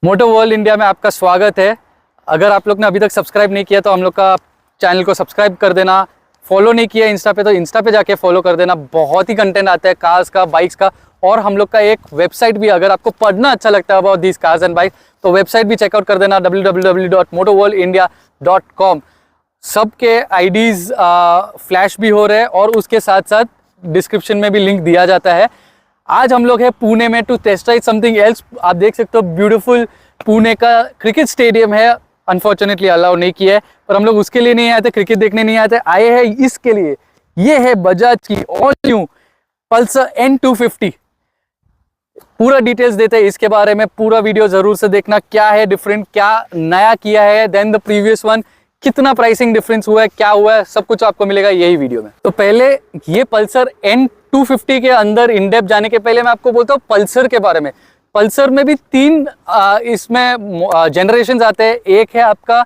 मोटो world India में आपका स्वागत है। अगर आप लोग ने अभी तक सब्सक्राइब नहीं किया तो हम लोग का चैनल को सब्सक्राइब कर देना। फॉलो नहीं किया इंस्टा पे तो इंस्टा पे जाके फॉलो कर देना। बहुत ही कंटेंट आता है कार्स का, बाइक्स का, और हम लोग का एक वेबसाइट भी, अगर आपको पढ़ना अच्छा लगता है about this cars and bike तो वेबसाइट भी चेकआउट कर देना www.motoworldindia.com। सबके आईडीज फ्लैश भी हो रहे हैं और उसके साथ साथ डिस्क्रिप्शन में भी लिंक दिया जाता है। आज हम लोग हैं पुणे में to test ride something else. आप देख सकते हो ब्यूटीफुल पुणे का क्रिकेट स्टेडियम है। अनफॉर्चुनेटली अलाउ नहीं किया है, पर हम लोग उसके लिए नहीं आए थे, क्रिकेट देखने नहीं आए थे, आए हैं इसके लिए। ये है बजाज की ऑल न्यू पल्सर N250। पूरा डिटेल्स देते हैं इसके बारे में, पूरा वीडियो जरूर से देखना। क्या है डिफरेंट, क्या नया किया है देन द प्रीवियस वन, कितना प्राइसिंग डिफरेंस हुआ है, क्या हुआ है, सब कुछ आपको मिलेगा यही वीडियो में। तो पहले ये पल्सर N250 के अंदर इन डेप्थ जाने के पहले मैं आपको बोलता हूँ पल्सर के बारे में। पल्सर में भी तीन इसमें जनरेशन आते हैं। एक है आपका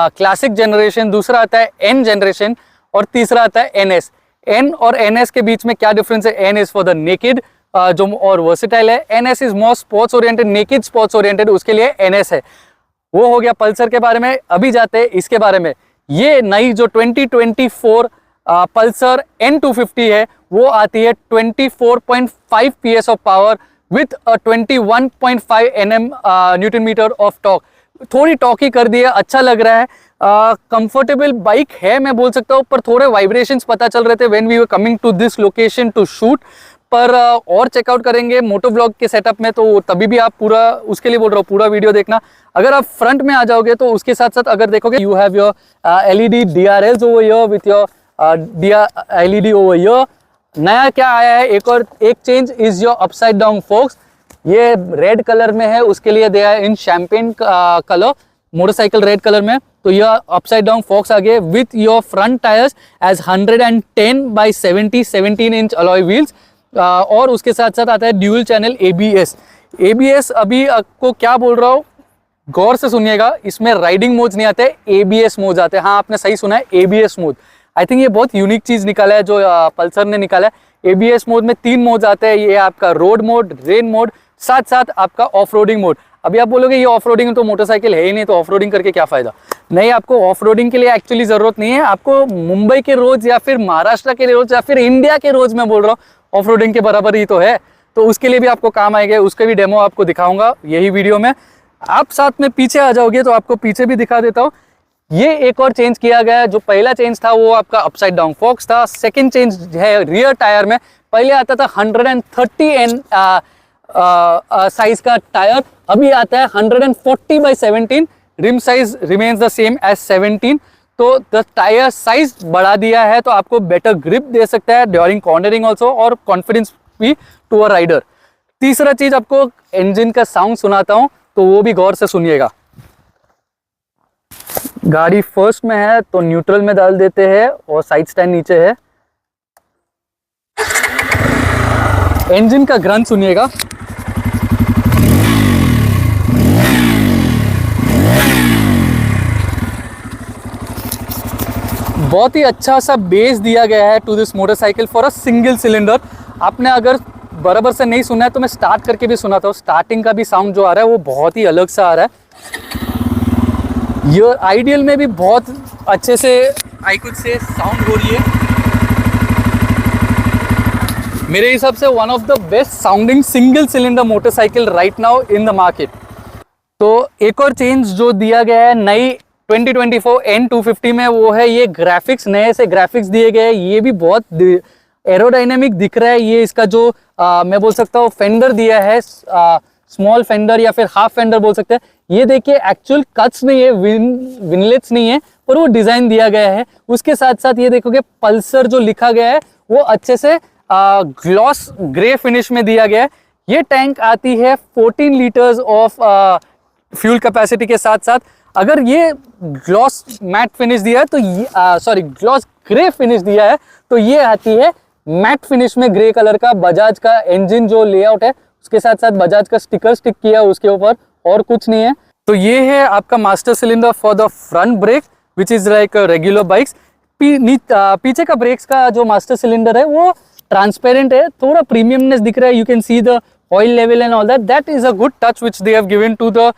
क्लासिक जनरेशन, दूसरा आता है N जनरेशन और तीसरा आता है NS। N और NS के बीच में क्या डिफरेंस है? N is for the naked जो और वर्सेटाइल है, NS is more sports oriented, naked sports oriented, उसके लिए NS है। वो हो गया पल्सर के बारे में। अभी जाते हैं इसके बारे में। ये नई जो 2024 पल्सर N250 है वो आती है 24.5 PS of power with 21.5 Nm newton metre of torque. थोड़ी टॉकी कर दी है, अच्छा लग रहा है, कंफर्टेबल बाइक है मैं बोल सकता हूँ, पर थोड़े वाइब्रेशंस पता चल रहे थे when we were coming to this location to shoot. पर और चेकआउट करेंगे मोटो ब्लॉग के सेटअप में, तो तभी भी आप पूरा, उसके लिए बोल रहा हूँ पूरा वीडियो देखना। अगर आप फ्रंट में आ जाओगे तो उसके साथ साथ अगर देखोगे you have your LED DRLs over here with your LED over here. नया क्या आया है, एक और एक change is your upside down forks. ये रेड कलर में है, उसके लिए दिया है in champagne colour, motorcycle red colour में। तो यह अपसाइड डाउन फोक्स आ गए with your front tyres as 110/70 17 inch alloy wheels. और उसके साथ साथ आता है ड्यूल चैनल ABS। अभी आपको क्या बोल रहा हूँ, गौर से सुनिएगा, इसमें राइडिंग मोड्स नहीं आते, ABS मोड्स आते हैं। हाँ, आपने सही सुना है, ABS मोड। आई थिंक ये बहुत यूनिक चीज निकाला है जो पल्सर ने निकाला है। ABS मोड में 3 मोड्स आते हैं। ये आपका रोड मोड, रेन मोड, साथ साथ आपका ऑफ रोडिंग मोड। अभी आप बोलोगे ये ऑफ रोडिंग तो मोटरसाइकिल है ही नहीं, तो ऑफ रोडिंग करके क्या फायदा? नहीं, आपको ऑफ रोडिंग के लिए एक्चुअली जरूरत नहीं है। आपको मुंबई के रोज या फिर महाराष्ट्र के रोज या फिर इंडिया के रोज मैं बोल रहा हूँ, ऑफ रोडिंग के बराबर ही तो है। तो उसके लिए भी आपको काम आएगा, उसके भी डेमो आपको दिखाऊंगा यही वीडियो में। आप साथ में पीछे आ जाओगे तो आपको पीछे भी दिखा देता हूँ। ये एक और चेंज किया गया है। जो पहला चेंज था वो आपका अपसाइड डाउन फोक्स था। सेकंड चेंज है रियर टायर में। पहले आता था 130 साइज का टायर, अभी आता है 140/17। Rim size remains the same as 17। तो द टायर साइज बढ़ा दिया है, तो आपको बेटर ग्रिप दे सकता है ड्यूरिंग कॉर्नरिंग ऑल्सो, और कॉन्फिडेंस भी टू अ राइडर। तीसरा चीज आपको इंजन का साउंड सुनाता हूं, तो वो भी गौर से सुनिएगा। गाड़ी फर्स्ट में है तो न्यूट्रल में डाल देते हैं और साइड स्टैंड नीचे है। इंजन का ग्रंथ सुनिएगा। बहुत ही अच्छा सा बेस दिया गया है to this motorcycle for a single cylinder. आपने अगर बराबर से नहीं सुना है तो मैं स्टार्ट करके भी सुनाता हूँ। स्टार्टिंग का भी साउंड जो आ रहा है वो बहुत ही अलग सा आ रहा है। ये आइडियल में भी बहुत अच्छे से आई कुड से साउंड हो रही है। मेरे हिसाब से one of the best sounding single cylinder motorcycle right now in the market. तो एक और चेंज जो दिया गया है नई 2024 N250 में, वो है ये ग्राफिक्स, नए से ग्राफिक्स दिए गए हैं। ये भी बहुत एरोडायनेमिक दिख रहा है। ये इसका जो मैं बोल सकता हूँ फेंडर दिया है, स्मॉल फेंडर या फिर हाफ फेंडर बोल सकते हैं। ये देखिए एक्चुअल कट्स नहीं है, विनलेट्स नहीं है, पर वो डिजाइन दिया गया है। उसके साथ साथ ये देखोगे पल्सर जो लिखा गया है वो अच्छे से ग्लॉस ग्रे फिनिश में दिया गया है। ये टैंक आती है 14 लीटर्स ऑफ फ्यूल कैपेसिटी के साथ साथ। अगर ये ग्लॉस मैट फिनिश दिया है तो सॉरी ग्लॉस ग्रे फिनिश दिया है, तो ये आती है मैट फिनिश में ग्रे कलर का। बजाज का इंजन जो लेआउट है उसके साथ साथ बजाज का स्टिकर स्टिक किया उसके ऊपर, और कुछ नहीं है। तो ये है आपका master cylinder for the front brake which is like regular bikes. पीछे का ब्रेक्स का जो मास्टर सिलेंडर है वो ट्रांसपेरेंट है, थोड़ा प्रीमियमनेस दिख रहा है। You can see the oil level and all that, that is a good touch which they have given to the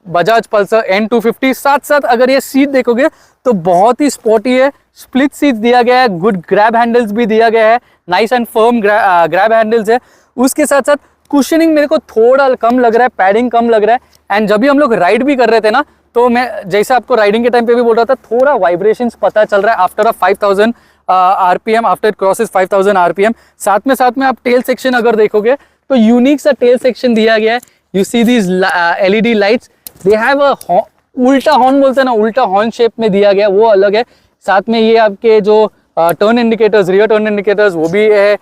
Bajaj Pulsar N250। साथ साथ अगर ये सीट देखोगे तो बहुत ही स्पोर्टी है, स्प्लिट सीट दिया गया है, गुड ग्रैब हैंडल्स भी दिया गया है, nice and firm grab handles है। उसके साथ साथ कुशनिंग मेरे को थोड़ा कम लग रहा है, पैडिंग कम लग रहा है। एंड जब भी हम लोग राइड भी कर रहे थे ना, तो मैं जैसे आपको राइडिंग के टाइम पे भी बोल रहा था, थोड़ा वाइब्रेशंस पता चल रहा है after 5000 RPM, after it crosses 5000 RPM। साथ में आप टेल सेक्शन अगर देखोगे तो यूनिक सा टेल सेक्शन दिया गया है। You see these LED lights, they have a उल्टा हॉर्न बोलते हैं ना, उल्टा हॉर्न शेप में दिया गया, वो अलग है। साथ में ये आपके जो turn indicators, rear turn indicators, वो भी है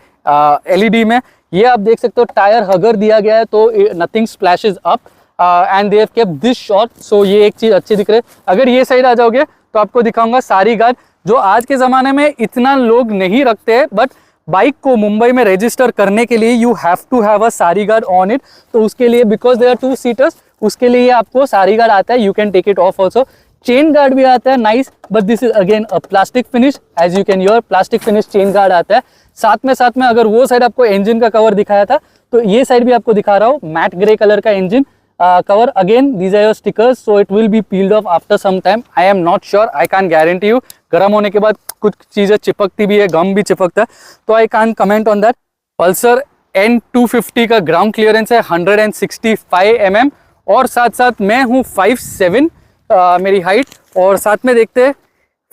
LED में। ये आप देख सकते हो टायर हगर दिया गया है, तो nothing splashes up and they have kept this shot. So ये एक चीज अच्छी दिख रही है। अगर ये साइड आ जाओगे तो आपको दिखाऊंगा सारी गार्ड, जो आज के ज़माने में इतना लोग नहीं रखते हैं, बट बाइक को मुंबई में रजिस्टर करने के लिए you have to have a sari guard on it. तो उसके लिए, बिकॉज दे आर 2 सीटर्स, उसके लिए आपको सारी गार्ड आता है। You can take it off also. Chain guard भी आता है, nice, but this is again a plastic finish, as you can your plastic finish chain guard आता है। साथ में अगर वो साइड आपको इंजन का कवर दिखाया था, तो ये साइड भी आपको दिखा रहा हूँ, मैट ग्रे कलर का engine cover। again these are your stickers, so it will be peeled off after some time, I am not sure, I can't guarantee you। गर्म होने के बाद कुछ चीज़ें चिपकती भी है, गम भी चिपकता है, तो I can't comment on that। Pulsar N250 का ग्राउंड क्लियरेंस है 165 mm, और साथ मैं हूँ 5'7" मेरी हाइट, और साथ में देखते हैं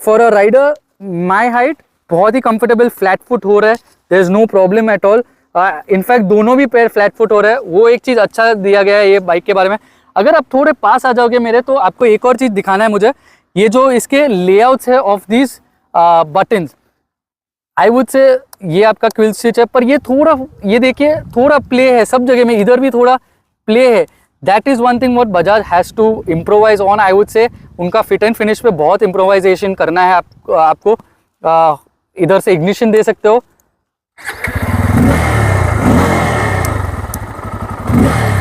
for a rider my height बहुत ही कंफर्टेबल फ्लैट फुट हो रहा है, there is no problem at all. In fact दोनों भी पैर फ्लैट फुट हो रहे हैं, वो एक चीज़ अच्छा दिया गया है ये बाइक के बारे में। अगर आप थोड़े पास आ जाओगे मेरे, तो आपको एक और चीज़ दिखाना है मुझे, ये जो इसके लेआउट्स है of this buttons, I would से ये आपका क्विल स्टिच है, पर ये थोड़ा, ये देखिए थोड़ा प्ले है सब जगह में, इधर भी थोड़ा प्ले है। That is one thing what Bajaj has to improvise on, I would say उनका फिट एंड फिनिश पे बहुत इम्प्रोवाइजेशन करना है आपको। इधर से इग्निशन दे सकते हो,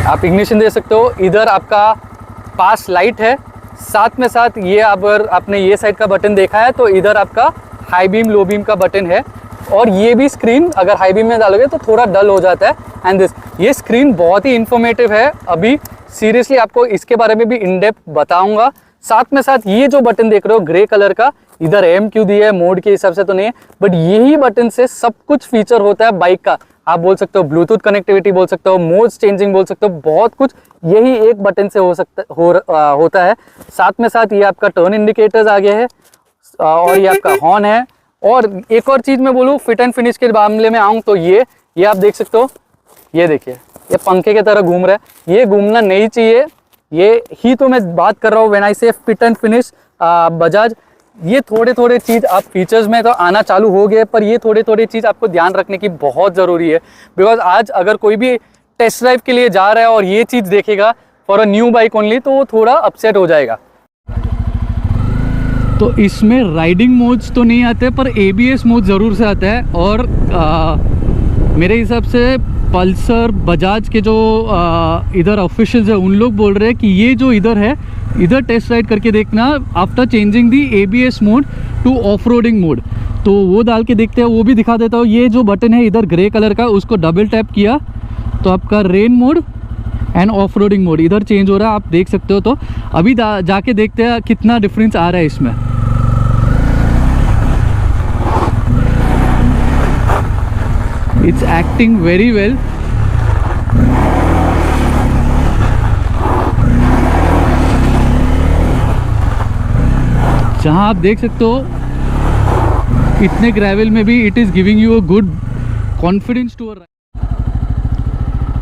आप इग्निशन दे सकते हो। इधर आपका पास लाइट है, साथ ये अगर आपने ये साइड का बटन देखा है, तो इधर आपका हाई बीम लो बीम का बटन है, और ये भी स्क्रीन अगर हाई बीम में डालोगे तो थोड़ा डल हो जाता है। एंड दिस, ये स्क्रीन बहुत ही इन्फॉर्मेटिव है, अभी सीरियसली आपको इसके बारे में भी इन डेप्थ बताऊंगा। साथ ये जो बटन देख रहे हो ग्रे कलर का, इधर AMQ दिया है, मोड के हिसाब से तो नहीं है, बट यही बटन से सब कुछ फीचर होता है बाइक का। आप बोल सकते हो ब्लूटूथ कनेक्टिविटी बोल सकते हो, मोड्स चेंजिंग बोल सकते हो, बहुत कुछ यही एक बटन से होता है। साथ ये आपका टर्न इंडिकेटर्स आ गया है, और ये आपका हॉर्न है। और एक और चीज़ मैं बोलूँ फिट एंड फिनिश के मामले में आऊँ तो ये आप देख सकते हो, ये देखिए ये पंखे की तरह घूम रहा है, ये घूमना नहीं चाहिए। ये ही तो मैं बात कर रहा हूँ व्हेन आई से फिट एंड फिनिश बजाज। ये थोड़े चीज़ आप फीचर्स में तो आना चालू हो गए, पर ये थोड़े चीज़ आपको ध्यान रखने की बहुत ज़रूरी है, बिकॉज आज अगर कोई भी टेस्ट ड्राइव के लिए जा रहा है और ये चीज़ देखेगा for a new bike only, तो वो थोड़ा अपसेट हो जाएगा। तो इसमें राइडिंग मोड्स तो नहीं आते, पर ABS मोड ज़रूर से आता है। और मेरे हिसाब से पल्सर बजाज के जो इधर ऑफिशियल्स है, उन लोग बोल रहे हैं कि ये जो इधर है, इधर टेस्ट राइड करके देखना आफ्टर चेंजिंग दी ABS mode two off roading mode. तो वो डाल के देखते हैं, वो भी दिखा देता हूँ। ये जो बटन है इधर ग्रे कलर का, उसको डबल टैप किया तो आपका rain mode end off roading mode इधर चेंज हो रहा है, आप देख सकते हो। तो अभी जाके देखते हैं कितना डिफरेंस आ रहा है इसमें। It's acting very well। जहाँ आप देख सकते हो इतने ग्रेवल में भी it is giving you a good confidence to a ride.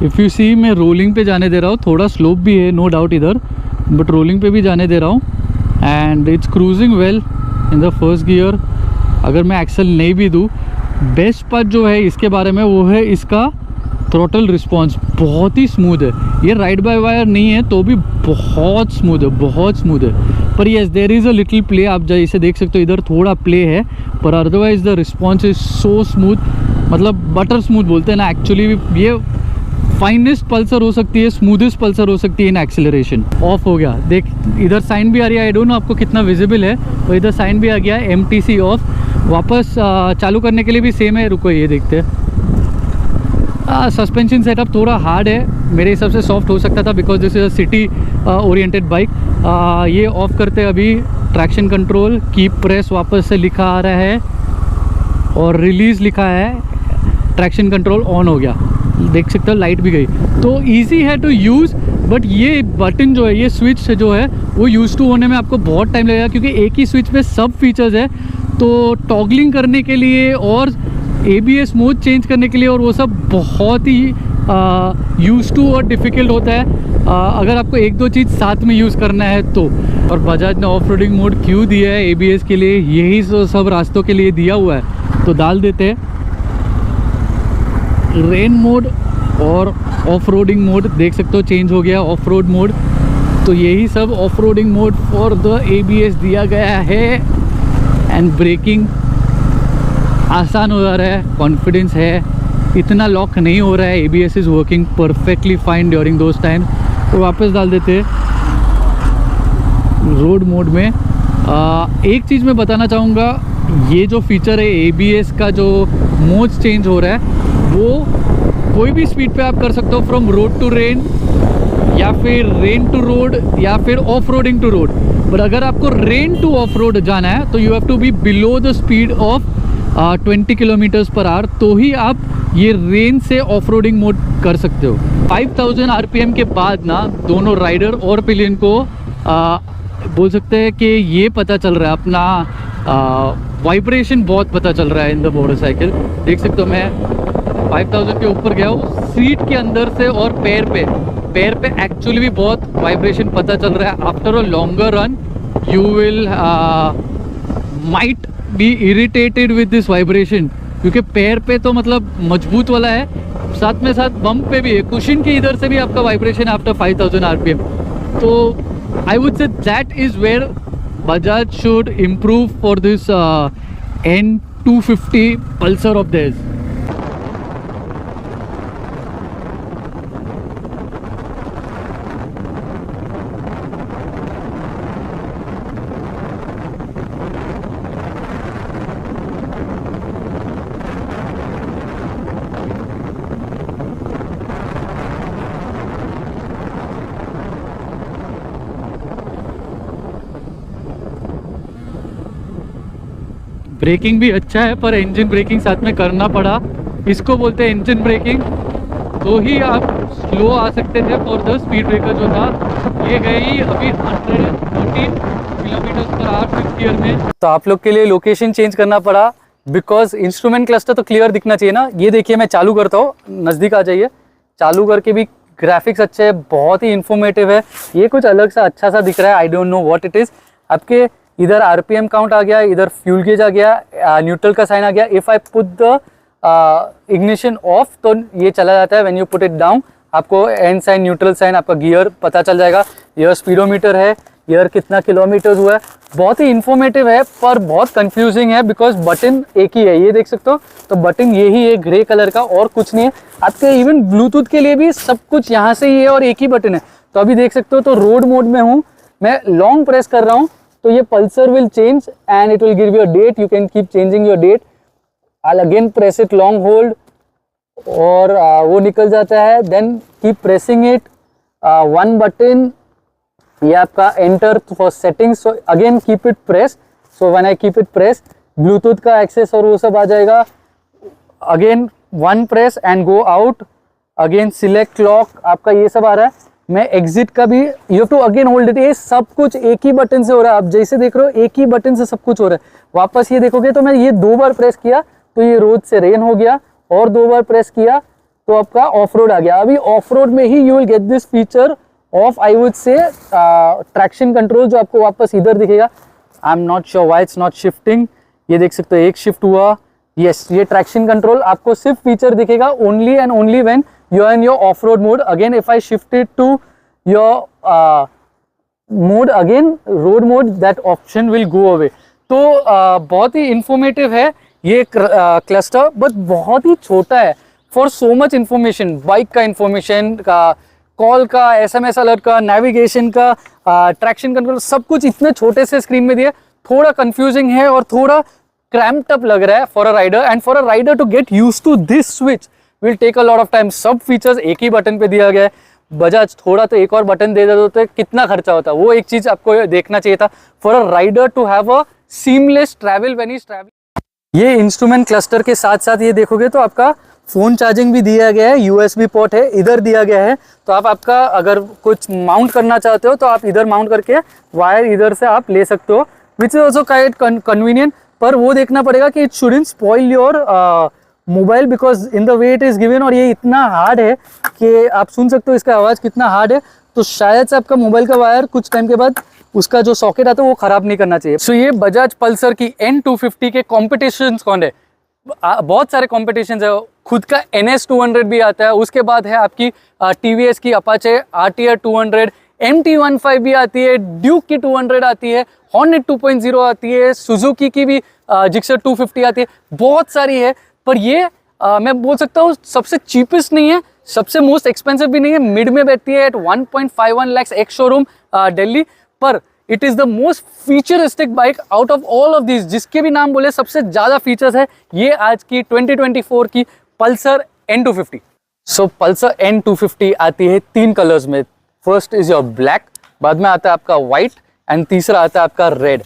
If you see, मैं रोलिंग पे जाने दे रहा हूँ, थोड़ा स्लोप भी है नो डाउट इधर, बट रोलिंग पे भी जाने दे रहा हूँ, and it's cruising well in the first gear. अगर मैं एक्सेल नहीं भी दूँ, बेस्ट पार्ट जो है इसके बारे में वो है इसका थ्रोटल रिस्पॉन्स, बहुत ही स्मूथ है। ये राइड बाय वायर नहीं है तो भी बहुत स्मूथ है, बहुत स्मूथ है। पर yes there is a little play, आप जैसे देख सकते हो इधर थोड़ा प्ले है, पर otherwise the response is so smooth, मतलब बटर स्मूथ बोलते हैं ना। एक्चुअली ये फाइनेस्ट पल्सर हो सकती है, स्मूथेस्ट पल्सर हो सकती है इन एक्सेलरेशन। ऑफ हो गया, देख इधर साइन भी आ रही है, आई डोंट नो आपको कितना विजिबल है, तो इधर साइन भी आ गया है MTC ऑफ। वापस चालू करने के लिए भी सेम है, रुको ये देखते हैं। सस्पेंशन सेटअप थोड़ा हार्ड है, मेरे हिसाब से सॉफ्ट हो सकता था because this is a city oriented bike. ये ऑफ करते अभी ट्रैक्शन कंट्रोल, कीप प्रेस वापस से लिखा आ रहा है और रिलीज़ लिखा है, ट्रैक्शन कंट्रोल ऑन हो गया, देख सकते हो लाइट भी गई। तो इजी है टू यूज़, बट ये बटन जो है, ये स्विच जो है वो यूज़ टू होने में आपको बहुत टाइम लगेगा क्योंकि एक ही स्विच पे सब फीचर्स है। तो टॉगलिंग करने के लिए और ABS मोड चेंज करने के लिए और वो सब बहुत ही यूज़ टू और डिफ़िकल्ट होता है अगर आपको एक दो चीज़ साथ में यूज़ करना है तो। और बजाज ने ऑफ रोडिंग मोड क्यों दिया है ABS के लिए, यही सब रास्तों के लिए दिया हुआ है, तो डाल देते हैं। रेन मोड और ऑफ रोडिंग मोड देख सकते हो चेंज हो गया, ऑफ रोड मोड। तो यही सब off roading mode for the ABS दिया गया है। एंड ब्रेकिंग आसान हो जा रहा है, कॉन्फिडेंस है, इतना लॉक नहीं हो रहा है। ABS is working perfectly fine during those time. तो वापस डाल देते रोड मोड में। एक चीज़ मैं बताना चाहूँगा, ये जो फीचर है ABS का, जो मोड चेंज हो रहा है वो कोई भी स्पीड पे आप कर सकते हो, फ्रॉम रोड टू रेन या फिर रेन टू रोड या फिर off roading to road. But अगर आपको रेन टू ऑफ रोड जाना है तो you have to be below the speed of 20 kilometres per hour, तो ही आप ये रेन से ऑफ रोडिंग मोड कर सकते हो। 5000 RPM के बाद ना दोनों राइडर और पिलियन को बोल सकते हैं कि ये पता चल रहा है, अपना वाइब्रेशन बहुत पता चल रहा है इन द मोटरसाइकिल। देख सकते हो मैं 5000 के ऊपर गया हूँ, सीट के अंदर से और पैर पे एक्चुअली भी बहुत वाइब्रेशन पता चल रहा है। After a longer run you will might be irritated with this vibration, क्योंकि पैर पे तो मतलब मजबूत वाला है, साथ में साथ बम्प पे भी है, कुशन के इधर से भी आपका वाइब्रेशन आफ्टर 5000 RPM। तो I would say that is where Bajaj should improve for this N250 Pulsar of theirs. Braking भी अच्छा है, पर इंजन ब्रेकिंग साथ में करना पड़ा, इसको बोलते हैं इंजन ब्रेकिंग। तो ही आप स्लो आ सकते थे फॉर द स्पीड ब्रेकर जो था। ये गई अभी 114 kilometre per hour 5th gear में। तो आप लोग के लिए लोकेशन चेंज करना पड़ा बिकॉज इंस्ट्रूमेंट क्लस्टर तो क्लियर दिखना चाहिए ना। ये देखिए मैं चालू करता हूँ, नज़दीक आ जाइए। चालू करके भी ग्राफिक्स अच्छे हैं, बहुत ही इंफॉर्मेटिव है। ये कुछ अलग सा अच्छा सा दिख रहा है, I don't know what it is. आपके इधर RPM काउंट आ गया, इधर फ्यूल गेज आ गया, न्यूट्रल का साइन आ गया। If I put the ignition of तो ये चला जाता है। When you put it down आपको एंड साइन, न्यूट्रल साइन, आपका गियर पता चल जाएगा। यह स्पीडोमीटर है, ईयर कितना किलोमीटर हुआ है। बहुत ही इंफॉर्मेटिव है पर बहुत कंफ्यूजिंग है बिकॉज बटन एक ही है, ये देख सकते हो। तो बटन यही है ग्रे कलर का और कुछ नहीं है। आपके इवन ब्लूटूथ के लिए भी सब कुछ यहाँ से ही है और एक ही बटन है। तो अभी देख सकते हो, तो रोड मोड में हूँ मैं, लॉन्ग प्रेस कर रहा हूँ तो ये Pulsar will change and it will give you a date. You can keep changing your date. I again press it long hold और वो निकल जाता है। Then keep pressing it, one button, ये आपका enter for settings. So again keep it press. So when I keep it press, Bluetooth का access और वो सब आ जाएगा। Again one press and go out. Again select lock, आपका ये सब आ रहा है। मैं एग्जिट का भी, you have to again hold it. ये सब कुछ एक ही बटन से हो रहा है। आप जैसे देख रहे हो एक ही बटन से सब कुछ हो रहा है। वापस ये देखोगे तो मैं ये 2 बार प्रेस किया तो ये रोड से रेन हो गया, और 2 बार प्रेस किया तो आपका ऑफ रोड आ गया। अभी ऑफ रोड में ही you will get this feature off, I would say, traction control, जो आपको वापस इधर दिखेगा। I am not sure why it's not shifting. ये देख सकते हो एक शिफ्ट हुआ। यस, ये ट्रैक्शन कंट्रोल आपको सिर्फ फीचर दिखेगा only and only when you are in your off-road mode. Again, if I shift it to your mode, again road mode, that option will go away. तो बहुत ही informative है ये cluster, but बहुत ही छोटा है for so much information. Bike का information का, call का, SMS अलर्ट का, नेविगेशन का, ट्रैक्शन कंट्रोल, सब कुछ इतने छोटे से स्क्रीन में दिया। थोड़ा कंफ्यूजिंग है और थोड़ा क्रैम्प्ड अप लग रहा है for a rider, and for a rider to get used to this switch will take a lot of time. सब फीचर्स एक ही बटन पे दिया गया है। बजाज थोड़ा तो एक और बटन दे देते तो कितना खर्चा होता, वो एक चीज आपको देखना चाहिए था for a rider to have a seamless travel when he is travelling. ये इंस्ट्रूमेंट क्लस्टर के साथ साथ ये देखोगे तो आपका फोन चार्जिंग भी दिया गया है, यूएसबी पोर्ट है इधर दिया गया है, तो आप आपका अगर कुछ माउंट करना चाहते हो तो आप इधर माउंट करके वायर इधर से आप ले सकते हो, which is also kind convenient. पर वो देखना पड़ेगा कि it shouldn't spoil your mobile because in the way it is given, और ये इतना हार्ड है कि आप सुन सकते हो इसका आवाज कितना हार्ड है, तो शायद से आपका मोबाइल का वायर कुछ टाइम के बाद उसका जो सॉकेट आता है वो खराब नहीं करना चाहिए। सो ये बजाज पल्सर की N250 के कॉम्पिटिशन कौन है, बहुत सारे कॉम्पिटिशन है, खुद का NS200 भी आता है, उसके बाद है आपकी TVS की अपाचे RTR 200, MT15 भी आती है, ड्यूक की 200 आती है, हॉर्नेट 2.0 आती है, सुजुकी की भी जिक्सर 250 आती है, बहुत सारी है। पर ये मैं बोल सकता हूँ सबसे चीपेस्ट नहीं है, सबसे मोस्ट एक्सपेंसिव भी नहीं है, मिड में बैठती है at 1.51 lakh ex showroom Delhi, पर it is the most featuristic bike out of all of this. जिसके भी नाम बोले सबसे ज्यादा फीचर्स है ये आज की 2024 की पल्सर N250। सो पल्सर N250 आती है 3 कलर्स में। फर्स्ट इज योर ब्लैक, बाद में आता है आपका व्हाइट एंड तीसरा आता है आपका रेड।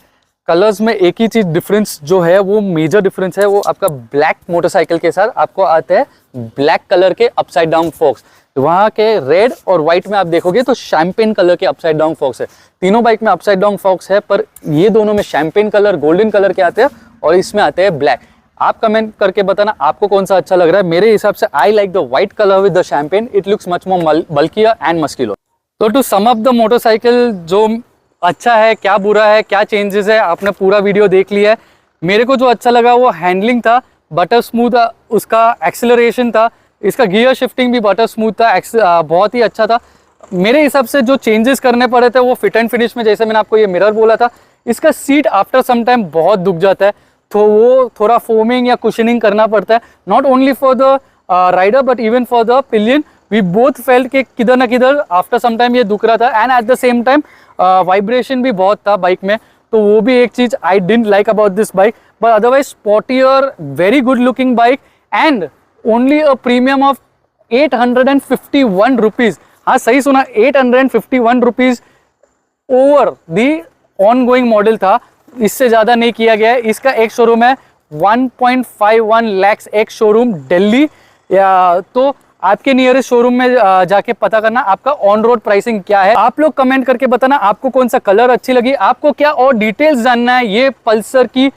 कलर्स में एक ही चीज डिफरेंस जो है वो मेजर डिफरेंस है, वो आपका ब्लैक मोटरसाइकिल के साथ आपको आते हैं ब्लैक कलर के अपसाइड डाउन फॉक्स, वहाँ के रेड और व्हाइट में आप देखोगे तो शैंपेन कलर के अपसाइड डाउन फॉक्स है। तीनों बाइक में अपसाइड डाउन फॉक्स है, पर ये दोनों में शैंपेन कलर गोल्डन कलर के आते हैं और इसमें आते हैं ब्लैक। आप कमेंट करके बताना आपको कौन सा अच्छा लग रहा है। मेरे हिसाब से I like the white colour with the champagne, it looks much more bulkier and muscular. तो to sum up the motorcycle, जो अच्छा है क्या बुरा है क्या चेंजेस है, आपने पूरा वीडियो देख लिया है। मेरे को जो अच्छा लगा वो हैंडलिंग था, बटर स्मूथ उसका एक्सेलरेशन था, इसका गियर शिफ्टिंग भी बटर स्मूथ था, बहुत ही अच्छा था। मेरे हिसाब से जो चेंजेस करने पड़े थे वो फिट एंड फिनिश में, जैसे मैंने आपको ये मिरर बोला था, इसका सीट आफ्टर सम टाइम बहुत दुख जाता है, तो वो थोड़ा फोमिंग या कुशनिंग करना पड़ता है, not only for the rider but even for the pillion. We both felt कि किधर ना किधर आफ्टर सम टाइम ये दुख रहा था, and at the same time vibration भी बहुत था बाइक में, तो वो भी एक चीज I didn't like about this bike. But otherwise sportier, very good looking bike and only a premium of 851 rupees. हाँ सही सुना, 851 rupees over the on going model था, इससे ज्यादा नहीं किया गया है। इसका एक शोरूम है 1.51 लाख एक शोरूम दिल्ली, या तो आपके नियरेस्ट शोरूम में जाके पता करना आपका ऑन रोड प्राइसिंग क्या है। आप लोग कमेंट करके बताना आपको कौन सा कलर अच्छी लगी, आपको क्या और डिटेल्स जानना है ये पल्सर की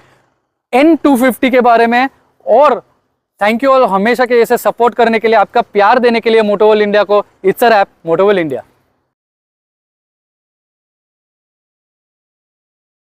N250 के बारे में। और थैंक यू ऑल हमेशा के जैसे सपोर्ट करने के लिए, आपका प्यार देने के लिए मोटोवर्ल्ड इंडिया को। It's a wrap, Motoworld India.